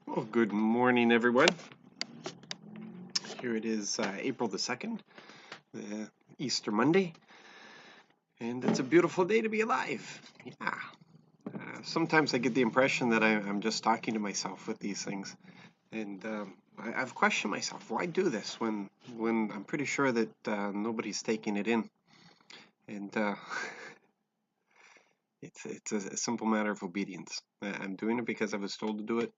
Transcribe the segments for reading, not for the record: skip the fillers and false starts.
Well, good morning, everyone. Here it is, April the 2nd, Easter Monday, and it's a beautiful day to be alive. Yeah. Sometimes I get the impression that I'm just talking to myself with these things, and I've questioned myself. Why do this when I'm pretty sure that nobody's taking it in? And it's a simple matter of obedience. I'm doing it because I was told to do it,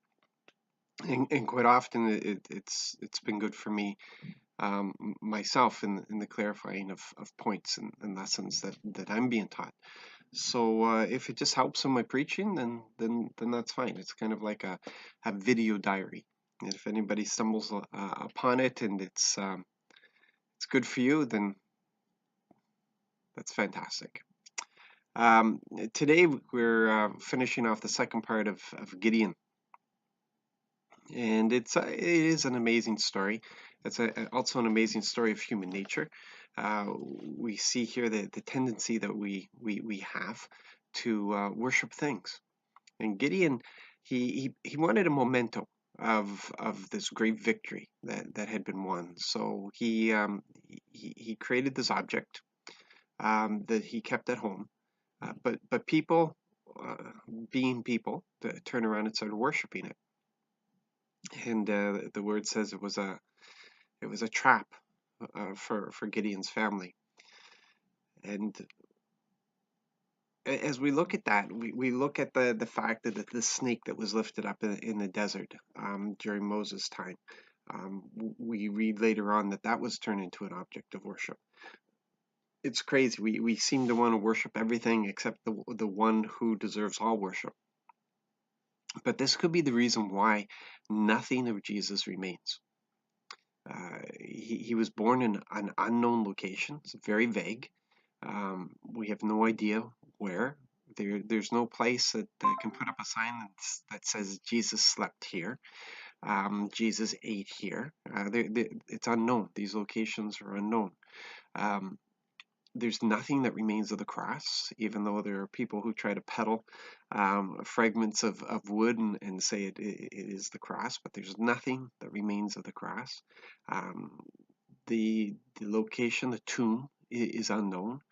and quite often it's been good for me myself in the clarifying of points and lessons that I'm being taught. So if it just helps in my preaching, then that's fine. It's kind of like a video diary. And if anybody stumbles upon it and it's good for you, then that's fantastic. Today we're finishing off the second part of Gideon, and it is an amazing story. It's also an amazing story of human nature. We see here the tendency that we have to worship things. And Gideon, he wanted a memento of this great victory that had been won. So he created this object that he kept at home. But people, being people, turn around and started worshiping it. And the word says it was a trap for Gideon's family. And as we look at that, we look at the fact that the snake that was lifted up in the desert during Moses' time. We read later on that was turned into an object of worship. It's crazy. We seem to want to worship everything except the one who deserves all worship. But this could be the reason why nothing of Jesus remains. He was born in an unknown location. It's very vague. We have no idea where. There's no place that can put up a sign that says Jesus slept here. Jesus ate here. It's unknown. These locations are unknown. Um, there's nothing that remains of the cross, even though there are people who try to peddle fragments of wood and say it is the cross, but there's nothing that remains of the cross. Um, the location, the tomb, is unknown.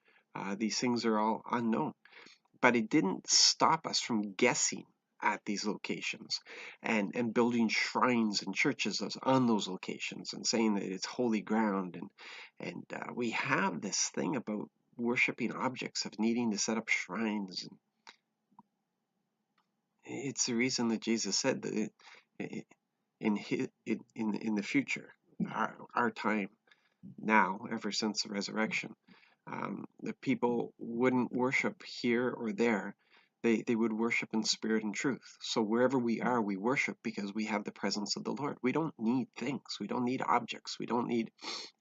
These things are all unknown, but it didn't stop us from guessing at these locations and building shrines and churches on those locations and saying that it's holy ground, and we have this thing about worshiping objects, of needing to set up shrines. And it's the reason that Jesus said that in the future, our time now, ever since the resurrection, the people wouldn't worship here or there. They would worship in spirit and truth. So wherever we are, we worship because we have the presence of the Lord. We don't need things. We don't need objects. We don't need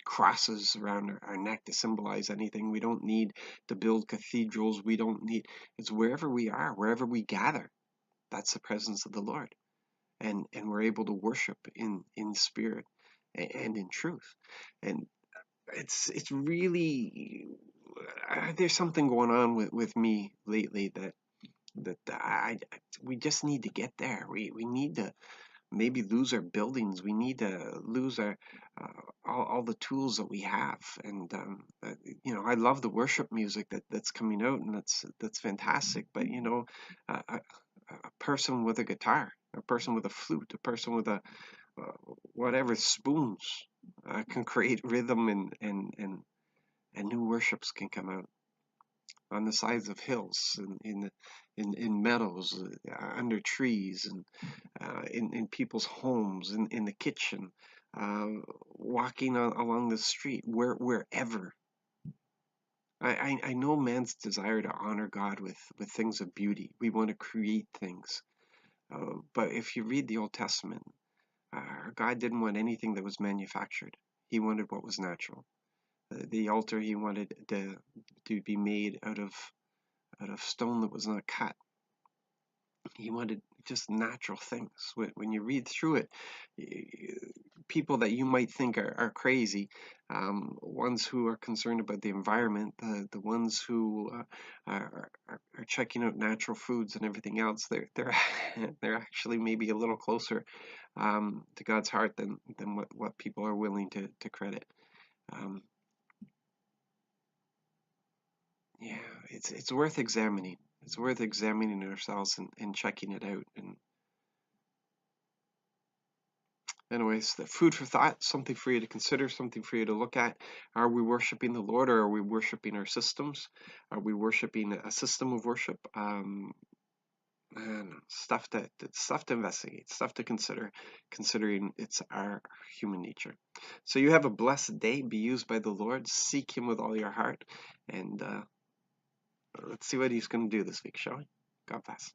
crosses around our neck to symbolize anything. We don't need to build cathedrals. We don't need, it's wherever we are, wherever we gather. That's the presence of the Lord. And we're able to worship in spirit and in truth. And it's really there's something going on with me lately that we just need to get there. We need to maybe lose our buildings. We need to lose our all the tools that we have. And I love the worship music that's coming out, and that's fantastic. But a person with a guitar, a person with a flute, a person with a whatever spoons can create rhythm and new worships can come out on the sides of hills, in meadows, under trees, and in people's homes, in the kitchen, uh, walking along the street, wherever. I know man's desire to honor God with things of beauty. We want to create things. But if you read the Old Testament, God didn't want anything that was manufactured. He wanted what was natural. The altar he wanted to be made out of stone that was not cut. He wanted just natural things. When you read through it, people that you might think are crazy, ones who are concerned about the environment, the ones who are checking out natural foods and everything else, they're they're actually maybe a little closer to God's heart than what people are willing to credit. Yeah, it's worth examining. It's worth examining ourselves and checking it out. And anyways, the food for thought, something for you to consider, something for you to look at. Are we worshiping the Lord, or are we worshiping our systems? Are we worshiping a system of worship? And stuff to investigate, stuff to consider, considering it's our human nature. So you have a blessed day. Be used by the Lord. Seek Him with all your heart, and let's see what He's going to do this week, shall we? God bless.